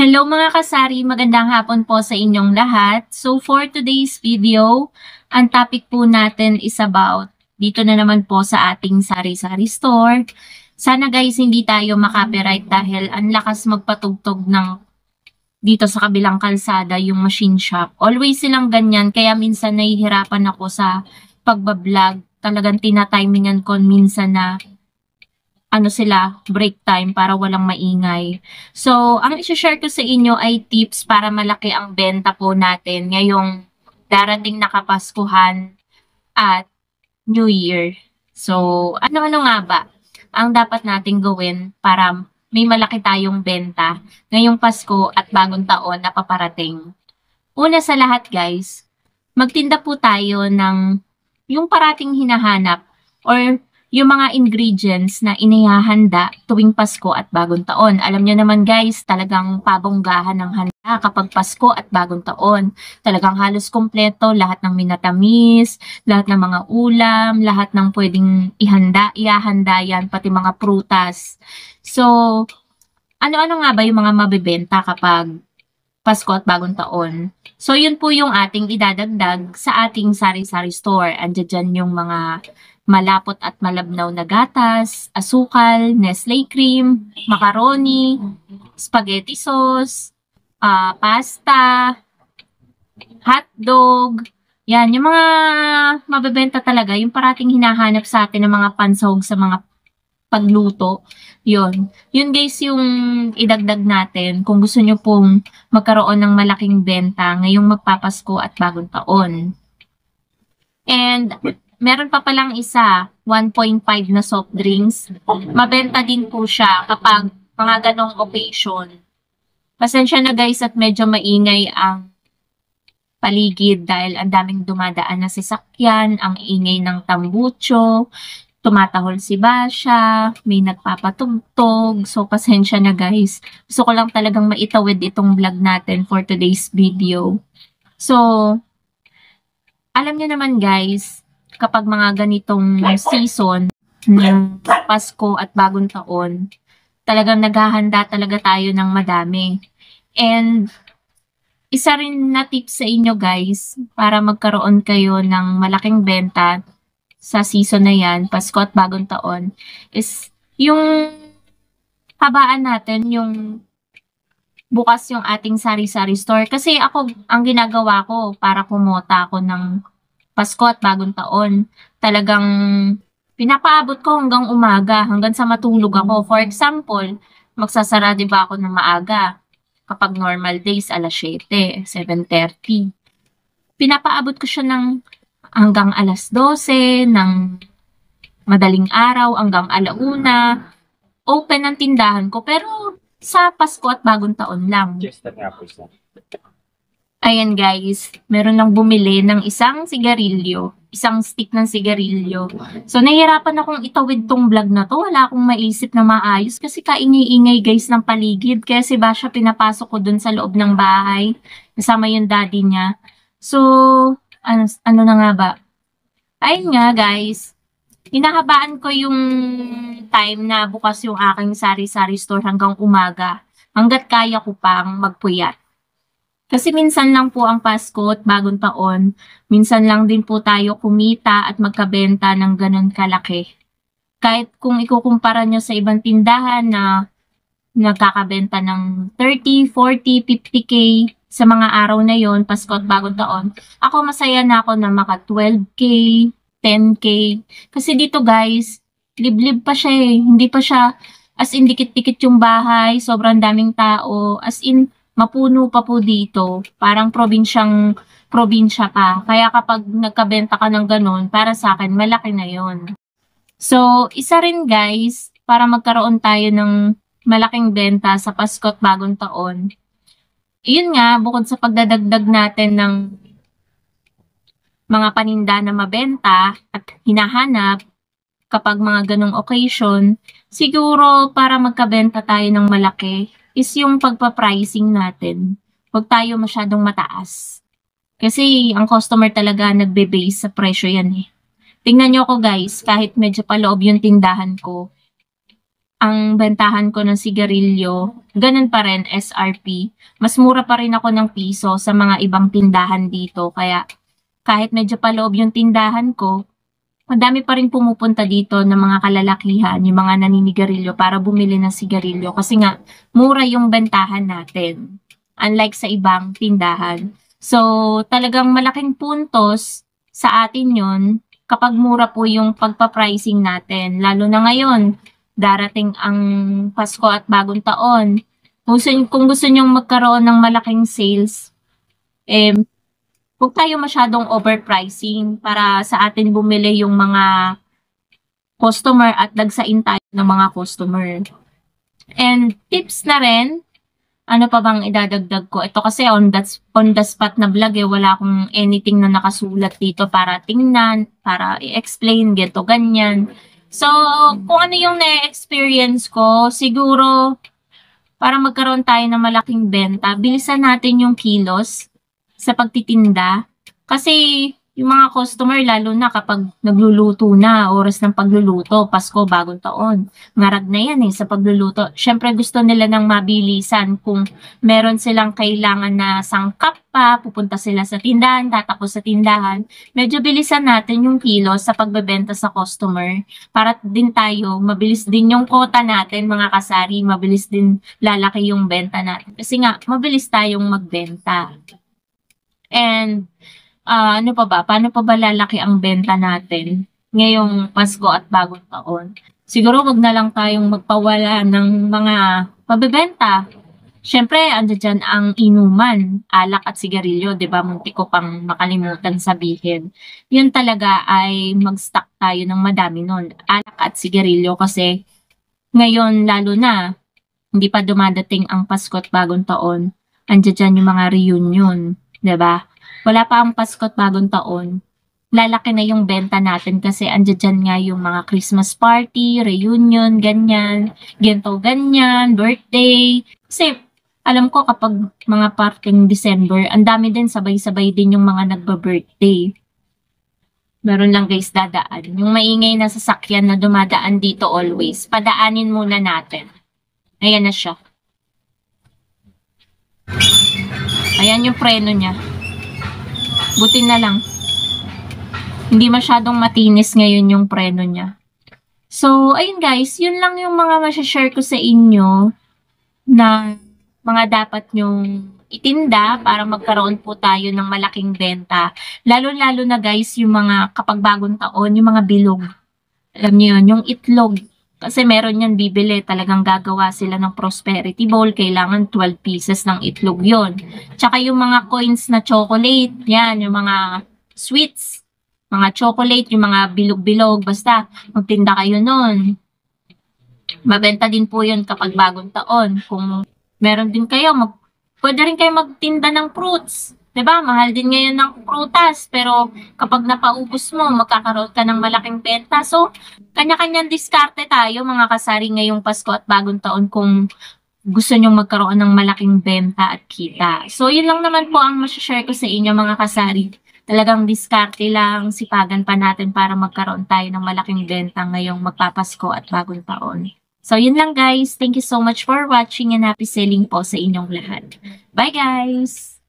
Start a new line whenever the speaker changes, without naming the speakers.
Hello mga kasari, magandang hapon po sa inyong lahat. So for today's video, ang topic po natin is about dito na naman po sa ating sari-sari store. Sana guys hindi tayo makopyright dahil ang lakas magpatugtog ng dito sa kabilang kalsada yung machine shop. Always silang ganyan kaya minsan nahihirapan ako sa pagbablog. Talagang tinatimingan ko minsan na break time para walang maingay. So, ang i-share ko sa inyo ay tips para malaki ang benta po natin ngayong darating na Kapaskuhan at New Year. So, ano-ano nga ba ang dapat nating gawin para may malaki tayong benta ngayong Pasko at bagong taon na paparating? Una sa lahat guys, magtinda po tayo ng yung parating hinahanap or yung mga ingredients na inihahanda tuwing Pasko at Bagong Taon. Alam nyo naman guys, talagang pabonggahan ng handa kapag Pasko at Bagong Taon. Talagang halos kompleto, lahat ng minatamis, lahat ng mga ulam, lahat ng pwedeng iahanda yan, pati mga prutas. So, ano-ano nga ba yung mga mabibenta kapag Pasko at Bagong Taon? So, yun po yung ating idadagdag sa ating sari-sari store. Andiyan dyan yung mga malapot at malabnaw na gatas, asukal, Nestle cream, macaroni, spaghetti sauce, pasta, hotdog. Yan, yung mga mabebenta talaga, yung parating hinahanap sa atin ng mga pansahog sa mga pagluto. Yun. Yun guys yung idagdag natin kung gusto nyo pong magkaroon ng malaking benta ngayong magpapasko at bagong taon. And meron pa palang isa, 1.5 na soft drinks. Mabenta din po siya kapag mga ganong occasion. Pasensya na guys at medyo maingay ang paligid dahil ang daming dumadaan na sasakyan, ang ingay ng tambucho, tumatahol si Basha, may nagpapatugtog. So, pasensya na guys. Gusto ko lang talagang maitawid itong vlog natin for today's video. So, alam niyo naman guys, kapag mga ganitong season ng Pasko at Bagong Taon, talagang naghahanda talaga tayo ng madami. And isa rin na tip sa inyo guys, para magkaroon kayo ng malaking benta sa season na yan, Pasko at Bagong Taon, is yung habaan natin, yung bukas yung ating sari-sari store. Kasi ako, ang ginagawa ko para kumota ako ng Pasko at Bagong Taon, talagang pinapaabot ko hanggang umaga, hanggang sa matulog ako. For example, magsasara diba ako ng maaga? Kapag normal days, alas 7, 7:30. Pinapaabot ko siya ng hanggang alas 12, ng madaling araw, hanggang alauna. Open ang tindahan ko, pero sa Pasko at Bagong Taon lang. Ayan guys, meron lang bumili ng isang sigarilyo, isang stick ng sigarilyo. So nahihirapan akong itawid tong vlog na to, wala akong maisip na maayos kasi kaingay-ingay guys ng paligid. Kaya si Basha pinapasok ko dun sa loob ng bahay, kasama yung daddy niya. So, ano na nga ba? Ayun nga guys, hinahabaan ko yung time na bukas yung aking sari-sari store hanggang umaga, hanggat kaya ko pang magpuyat. Kasi minsan lang po ang Pasko at Bagong Taon, minsan lang din po tayo kumita at magkabenta ng ganun kalaki. Kahit kung ikukumpara nyo sa ibang tindahan na nagkakabenta ng 30, 40, 50k sa mga araw na yon, Pasko at Bagong Taon, ako masaya na ako na maka 12k, 10k. Kasi dito guys, liblib pa siya eh. Hindi pa siya as in dikit-dikit yung bahay, sobrang daming tao, as in mapuno pa po dito. Parang probinsya pa. Kaya kapag nagkabenta ka ng ganun, para sa akin, malaki na yon. So, isa rin guys, para magkaroon tayo ng malaking benta sa Pasko at Bagong Taon. Yun nga, bukod sa pagdadagdag natin ng mga paninda na mabenta at hinahanap kapag mga ganong occasion, siguro para magkabenta tayo ng malaki, is yung pagpa-pricing natin. Huwag tayo masyadong mataas. Kasi ang customer talaga nagbe-base sa presyo yan eh. Tingnan nyo ako guys, kahit medyo paloob yung tindahan ko, ang bentahan ko ng sigarilyo, ganun pa rin, SRP. Mas mura pa rin ako ng piso sa mga ibang tindahan dito. Kaya kahit medyo paloob yung tindahan ko, madami pa rin pumupunta dito ng mga kalalakihan, yung mga naninigarilyo para bumili ng sigarilyo. Kasi nga, mura yung bentahan natin. Unlike sa ibang tindahan. So, talagang malaking puntos sa atin yun kapag mura po yung pagpa-pricing natin. Lalo na ngayon, darating ang Pasko at Bagong Taon. Kung gusto nyong magkaroon ng malaking sales, huwag tayo masyadong overpricing para sa atin bumili yung mga customer at dagsain tayo ng mga customer. And tips na rin, ano pa bang idadagdag ko? Ito kasi on the spot na vlog wala akong anything na nakasulat dito para tingnan, para i-explain, ganito, ganyan. So, kung ano yung na-experience ko, siguro, para magkaroon tayo ng malaking benta, bilisan natin yung kilos sa pagtitinda. Kasi, yung mga customer, lalo na kapag nagluluto na, oras ng pagluluto, Pasko, Bagong Taon, ngarag na yan sa pagluluto. Siyempre, gusto nila ng mabilisan kung meron silang kailangan na sangkap pa, pupunta sila sa tindahan, tatapos sa tindahan. Medyo bilisan natin yung kilos sa pagbebenta sa customer para din tayo, mabilis din yung quota natin, mga kasari, mabilis din lalaki yung benta natin. Kasi nga, mabilis tayong magbenta. And, ano pa ba? Paano pa ba lalaki ang benta natin ngayong Pasko at Bagong Taon? Siguro wag na lang tayong magpawala ng mga pabebenta. Siyempre, ando dyan ang inuman, alak at sigarilyo, di ba? Muntik ko pang makalimutan sabihin. Yun talaga ay mag-stock tayo ng madami nun. Alak at sigarilyo kasi ngayon lalo na, hindi pa dumadating ang Pasko at Bagong Taon. Ando dyan yung mga reunion, di ba? Wala pa ang Pasko at Bagong Taon, lalaki na yung benta natin kasi andyan nga yung mga Christmas party, reunion, ganyan, gento, ganyan, birthday. Kasi alam ko kapag mga parting December, ang dami din sabay-sabay din yung mga nagba-birthday. Meron lang guys dadaan. Yung maingay na sasakyan na dumadaan dito always, padaanin muna natin. Ayan na siya. Ayan yung preno niya. Buti na lang. Hindi masyadong matinis ngayon yung preno niya. So, ayun guys, yun lang yung mga masashare ko sa inyo na mga dapat nyong itinda para magkaroon po tayo ng malaking benta. Lalo-lalo na guys, yung mga kapag Bagong Taon, yung mga bilog. Alam niyo yun, yung itlog. Kasi meron yan bibili, talagang gagawa sila ng prosperity bowl, kailangan 12 pieces ng itlog yon. Tsaka yung mga coins na chocolate, yan, yung mga sweets, mga chocolate, yung mga bilog-bilog, basta magtinda kayo nun. Mabenta din po yun kapag Bagong Taon. Kung meron din kayo, pwede rin kayo magtinda ng fruits. 'Di ba? Mahal din ngayon ng prutas, pero kapag napaubos mo, magkakaroon ka ng malaking benta. So, kanya-kanyang diskarte tayo mga kasari ngayong Pasko at Bagong Taon kung gusto nyong magkaroon ng malaking benta at kita. So, yun lang naman po ang masashare ko sa inyo mga kasari. Talagang diskarte lang, sipagan pa natin para magkaroon tayo ng malaking benta ngayong magpapasko at Bagong Taon. So, yun lang guys. Thank you so much for watching and happy selling po sa inyong lahat. Bye guys!